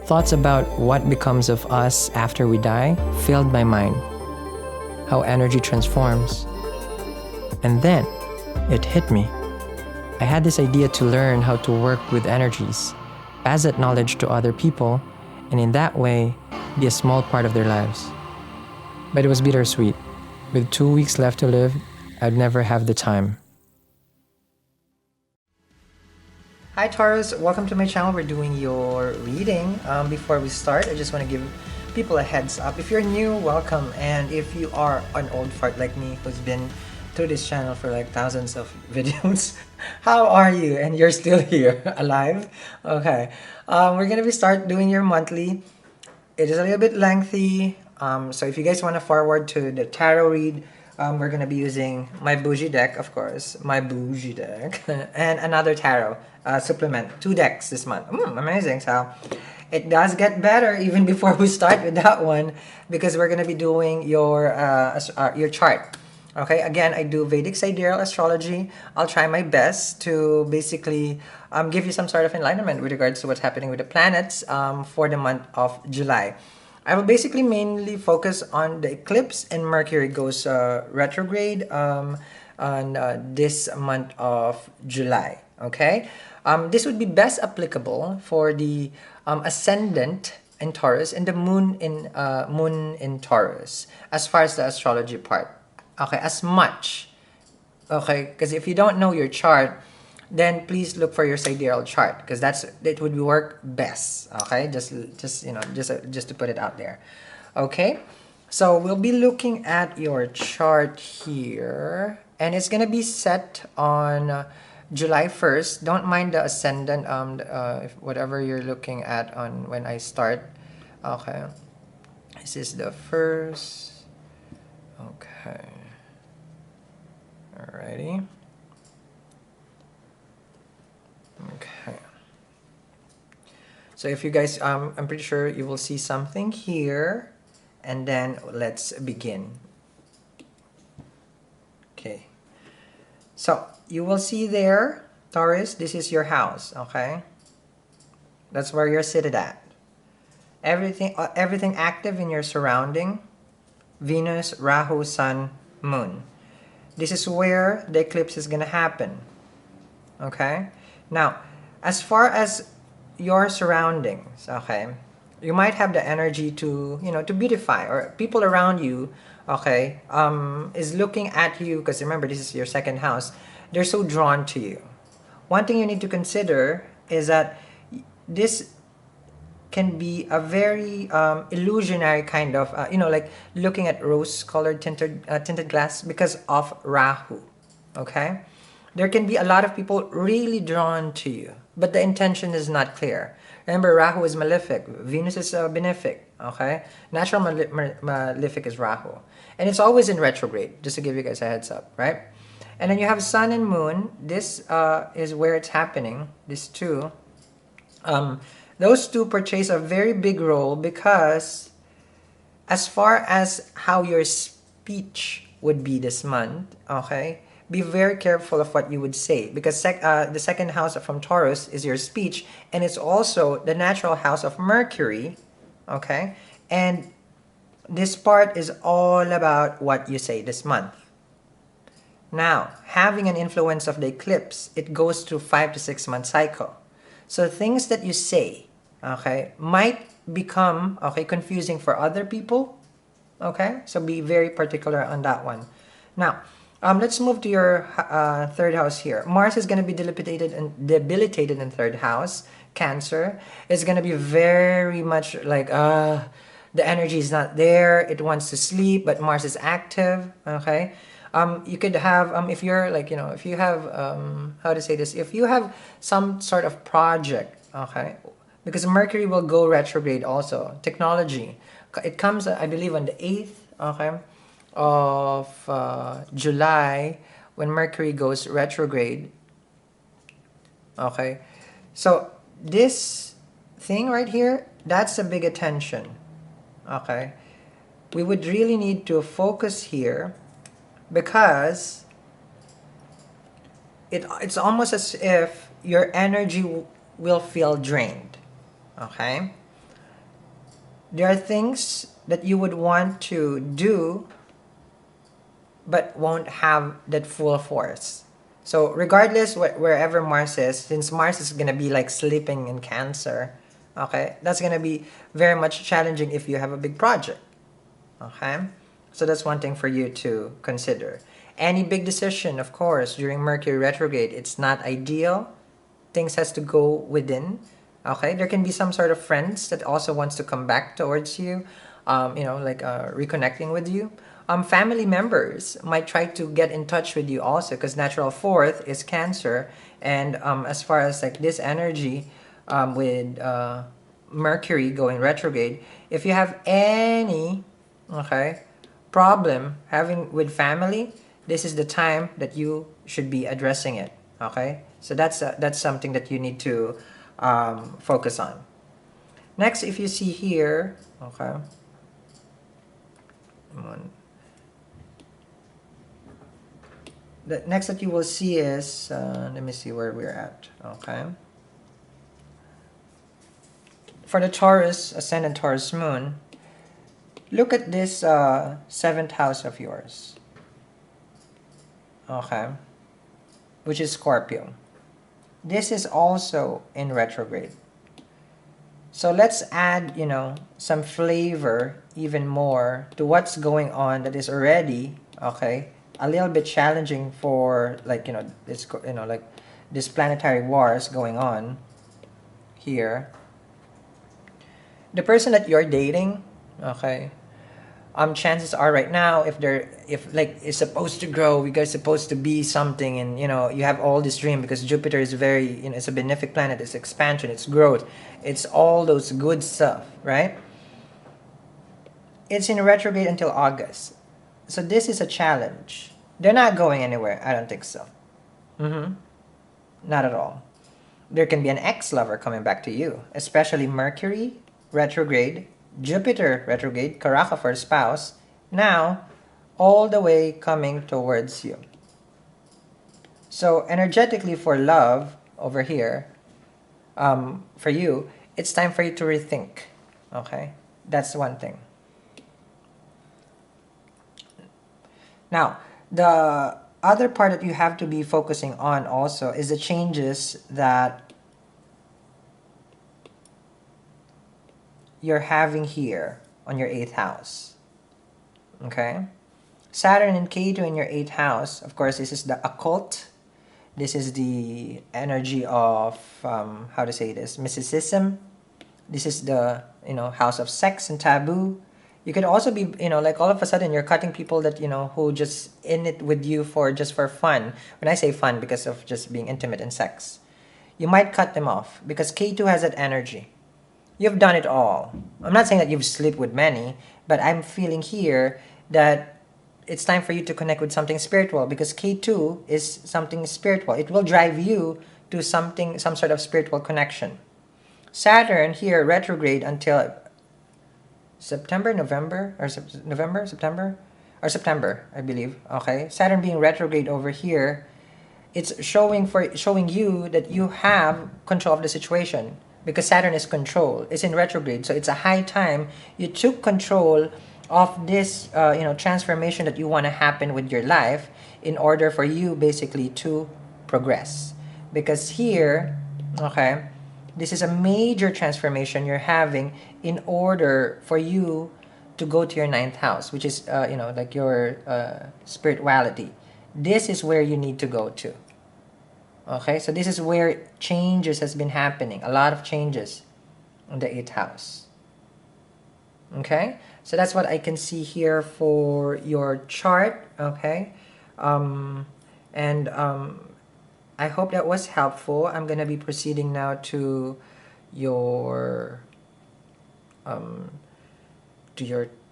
Thoughts about what becomes of us after we die filled my mind. How energy transforms. And then, it hit me. I had this idea to learn how to work with energies, pass that knowledge to other people, and in that way, be a small part of their lives. But it was bittersweet. With 2 weeks left to live, I'd never have the time. Hi Taurus, welcome to my channel. We're doing your reading. Before we start, I just want to give people a heads up. If you're new, welcome. And if you are an old fart like me who's been through this channel for like thousands of videos, how are you? And you're still here, alive? Okay. We're going to start doing your monthly. It is a little bit lengthy. So if you guys want to forward to the tarot read, we're going to be using my BOUJIE deck, of course. My BOUJIE deck. And another tarot supplement. 2 decks this month. Amazing. So it does get better even before we start with that one, because we're going to be doing your chart. Okay, again, I do Vedic sidereal astrology. I'll try my best to basically give you some sort of enlightenment with regards to what's happening with the planets for the month of July. I will basically mainly focus on the eclipse, and Mercury goes retrograde on this month of July. Okay, this would be best applicable for the ascendant in Taurus and the moon in Taurus, as far as the astrology part. Okay, as much. Okay, because if you don't know your chart, then please look for your sidereal chart, because it would work best. Okay, just to put it out there. Okay, so we'll be looking at your chart here, and it's gonna be set on July 1st. Don't mind the ascendant, if whatever you're looking at on when I start. Okay, this is the first. Okay, alrighty. Okay, so if you guys, I'm pretty sure you will see something here, and then let's begin. Okay, so you will see there, Taurus, this is your house. Okay, that's where you're seated at. Everything active in your surrounding. Venus, Rahu, Sun, Moon. This is where the eclipse is gonna happen. Okay, now as far as your surroundings, okay, you might have the energy to to beautify, or people around you, okay, is looking at you, because remember, this is your second house. They're so drawn to you. One thing you need to consider is that this can be a very illusionary kind of like looking at rose-colored tinted glass, because of Rahu. Okay, there can be a lot of people really drawn to you, but the intention is not clear. Remember, Rahu is malefic, Venus is benefic. Okay, natural malefic is Rahu, and it's always in retrograde, just to give you guys a heads up, right? And then you have Sun and Moon. This is where it's happening. These two, those two portrays a very big role, because as far as how your speech would be this month, okay, be very careful of what you would say, because the second house from Taurus is your speech, and it's also the natural house of Mercury. Okay, and this part is all about what you say this month. Now, having an influence of the eclipse, it goes through 5 to 6 month cycle. So things that you say, okay, might become, okay, confusing for other people. Okay, so be very particular on that one. Now, let's move to your third house here. Mars is going to be debilitated in third house. Cancer is going to be very much like the energy is not there. It wants to sleep, but Mars is active. Okay, you could have if you're like if you have how to say this, if you have some sort of project. Okay, because Mercury will go retrograde also. Technology, it comes I believe on the 8th. Okay, of July, when Mercury goes retrograde. Okay, so this thing right here, that's a big attention. Okay, we would really need to focus here, because it's almost as if your energy will feel drained. Okay, There are things that you would want to do but won't have that full force. So regardless wherever Mars is, since Mars is gonna be like sleeping in Cancer, okay, that's gonna be very much challenging if you have a big project. Okay, so that's one thing for you to consider. Any big decision, of course, during Mercury retrograde, it's not ideal. Things has to go within. Okay, there can be some sort of friends that also wants to come back towards you, like reconnecting with you. Family members might try to get in touch with you also, because natural fourth is Cancer, and as far as like this energy, with Mercury going retrograde, if you have any problem having with family, this is the time that you should be addressing it. Okay, so that's something that you need to focus on. Next, if you see here, okay, the next that you will see is let me see where we're at. Okay, for the Taurus ascendant, Taurus moon, look at this seventh house of yours. Okay, which is Scorpio. This is also in retrograde. So let's add, some flavor even more to what's going on that is already, okay, a little bit challenging for this planetary wars going on here. The person that you're dating, okay, chances are right now, if it's supposed to grow, you guys supposed to be something, and you have all this dream, because Jupiter is very, it's a benefic planet, it's expansion, it's growth, it's all those good stuff, right? It's in retrograde until August, so this is a challenge. They're not going anywhere, I don't think so. Not at all. There can be an ex-lover coming back to you, especially Mercury retrograde, Jupiter retrograde, Karaka for spouse, now all the way coming towards you. So energetically for love over here, for you, it's time for you to rethink. Okay, that's one thing. Now, the other part that you have to be focusing on also is the changes that you're having here on your 8th house. Okay, Saturn and Ketu in your 8th house, of course, this is the occult. This is the energy of how to say this, mysticism. This is the house of sex and taboo. You could also be like all of a sudden you're cutting people that who just in it with you for fun. When I say fun, because of just being intimate and sex, you might cut them off because K2 has that energy. You've done it all. I'm not saying that you've slept with many, but I'm feeling here that it's time for you to connect with something spiritual, because K2 is something spiritual. It will drive you to some sort of spiritual connection. Saturn here retrograde until September, September, I believe. Okay, Saturn being retrograde over here, it's showing you that you have control of the situation, because Saturn is control. It's in retrograde, so it's a high time you took control of this transformation that you want to happen with your life, in order for you basically to progress. Because here, okay, this is a major transformation you're having in order for you to go to your 9th house, which is like your spirituality. This is where you need to go to. Okay, so this is where changes has been happening, a lot of changes in the 8th house. Okay, so that's what I can see here for your chart. Okay, I hope that was helpful. I'm gonna be proceeding now to your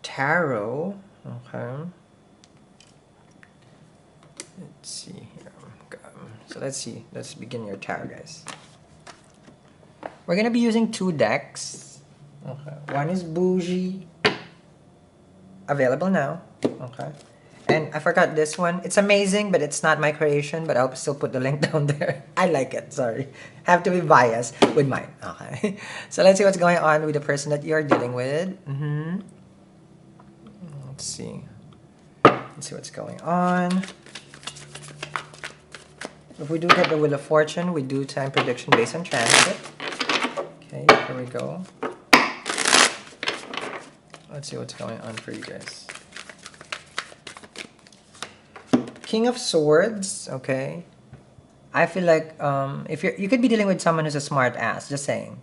tarot. Okay, let's see here. So let's begin your tarot, guys. We're gonna be using 2 decks. Okay, one is BOUJIE, available now. Okay, And I forgot this one. It's amazing, but it's not my creation, but I'll still put the link down there. I like it, sorry. Have to be biased with mine. Okay. So let's see what's going on with the person that you're dealing with. Let's see. Let's see what's going on. If we do get the Wheel of Fortune, we do time prediction based on transit. Okay, here we go. Let's see what's going on for you guys. King of Swords, okay. I feel like if you could be dealing with someone who's a smart ass, just saying.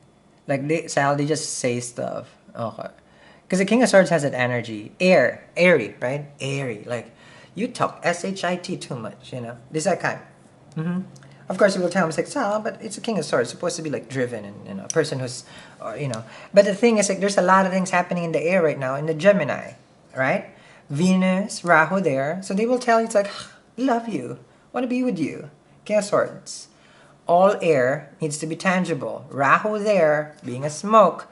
Like they just say stuff. Okay. Because the King of Swords has that energy. Airy, right? Airy. Like, you talk S-H-I-T too much, you know? This that kind. Of course, you will tell him, it's like, Sal, but it's a King of Swords. It's supposed to be, like, driven and, you know, a person who's, you know. But the thing is, like, there's a lot of things happening in the air right now, in the Gemini, right? Venus, Rahu there. So they will tell you, it's like, love you. Want to be with you. King of Swords. All air needs to be tangible. Rahu there, being a smoke.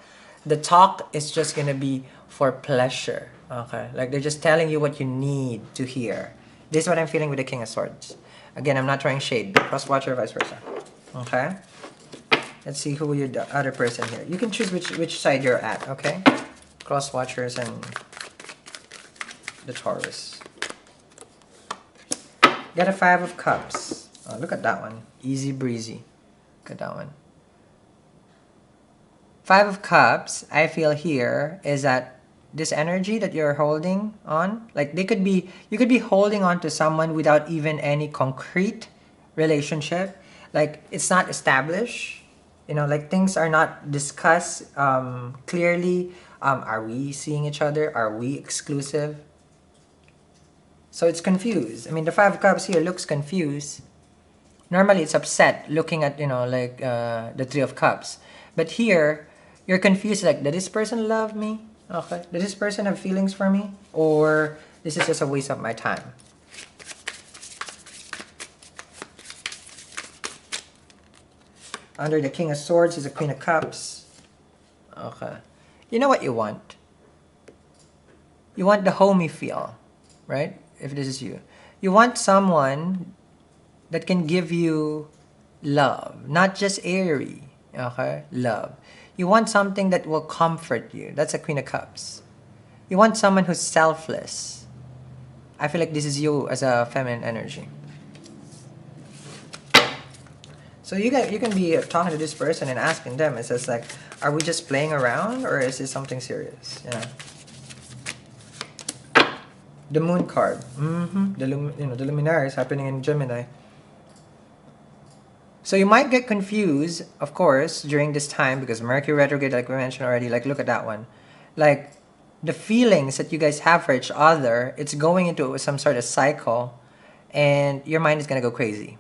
The talk is just going to be for pleasure. Okay? Like, they're just telling you what you need to hear. This is what I'm feeling with the King of Swords. Again, I'm not throwing shade. Cross-watcher, vice versa. Okay? Let's see who your other person here. You can choose which side you're at, okay? Cross-watchers and the Taurus. Got a 5 of Cups. Oh, look at that one. Easy breezy. Look at that one. 5 of Cups, I feel here, is that this energy that you're holding on, like you could be holding on to someone without even any concrete relationship. Like, it's not established, you know, like things are not discussed clearly. Are we seeing each other? Are we exclusive? So it's confused. I mean, the 5 of Cups here looks confused. Normally it's upset looking at, you know, like the 3 of Cups. But here, you're confused, like, did this person love me? Okay. Does this person have feelings for me? Or this is just a waste of my time? Under the King of Swords is the Queen of Cups. Okay. You know what you want? You want the homey feel, right? If this is you. You want someone that can give you love. Not just airy. Okay? Love. You want something that will comfort you. That's a Queen of Cups. You want someone who's selfless. I feel like this is you as a feminine energy. So you can be talking to this person and asking them, it says like, are we just playing around or is this something serious? You know? The Moon card. The luminary is happening in Gemini. So you might get confused, of course, during this time because Mercury retrograde, like we mentioned already, like look at that one. Like the feelings that you guys have for each other, it's going into some sort of cycle and your mind is going to go crazy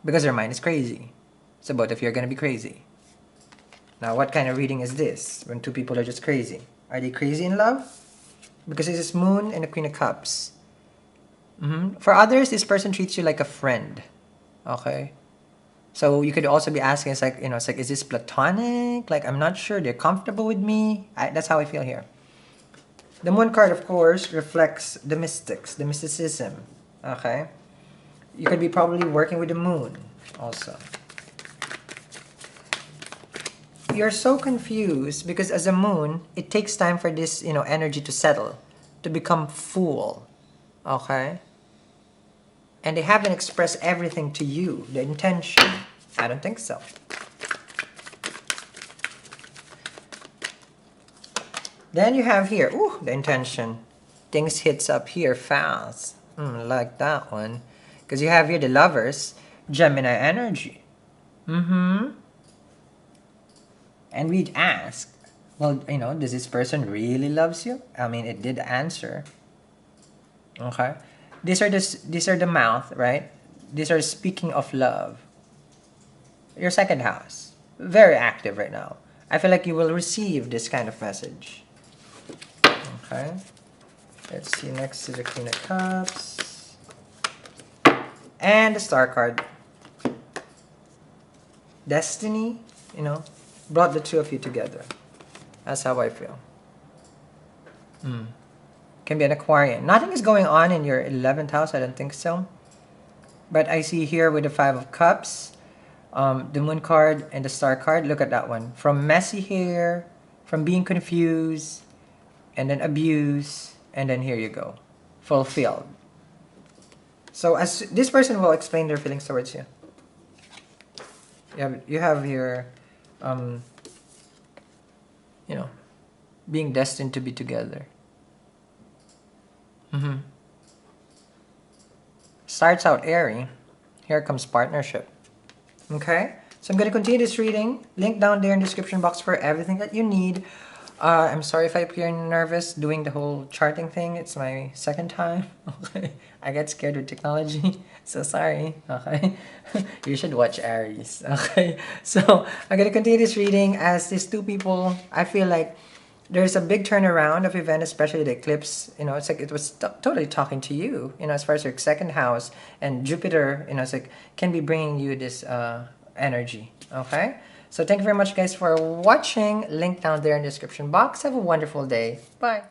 because your mind is crazy. So both of you are going to be crazy. Now, what kind of reading is this when two people are just crazy? Are they crazy in love? Because this is Moon and the Queen of Cups. For others, this person treats you like a friend. Okay? So you could also be asking, it's like, you know, it's like, is this platonic? Like, I'm not sure. They're comfortable with me. That's how I feel here. The Moon card, of course, reflects the mystics, the mysticism. Okay? You could be probably working with the Moon also. You're so confused because as a Moon, it takes time for this, you know, energy to settle, to become full. Okay? And they haven't expressed everything to you, the intention. I don't think so. Then you have here, ooh, the intention. Things hits up here fast. Like that one. Because you have here the Lovers, Gemini energy. And we'd ask, well, you know, does this person really loves you? I mean, it did answer. Okay? These are the mouth, right? These are speaking of love. Your second house, very active right now. I feel like you will receive this kind of message. Okay. Let's see next to the Queen of Cups. And the Star card. Destiny, you know, brought the two of you together. That's how I feel. Can be an Aquarian. Nothing is going on in your 11th house. I don't think so. But I see here with the 5 of Cups, the Moon card and the Star card. Look at that one. From messy hair, from being confused, and then abuse, and then here you go. Fulfilled. So as this person will explain their feelings towards you. You have your, you know, being destined to be together. Starts out airy. Here comes partnership. Okay? So I'm going to continue this reading. Link down there in the description box for everything that you need. I'm sorry if I appear nervous doing the whole charting thing. It's my second time. Okay? I get scared with technology. So sorry. Okay? You should watch Aries. Okay? So I'm going to continue this reading as these two people, I feel like there's a big turnaround of event, especially the eclipse. You know, it's like it was totally talking to you, you know, as far as your second house. And Jupiter, you know, it's like can be bringing you this energy. Okay? So thank you very much, guys, for watching. Link down there in the description box. Have a wonderful day. Bye.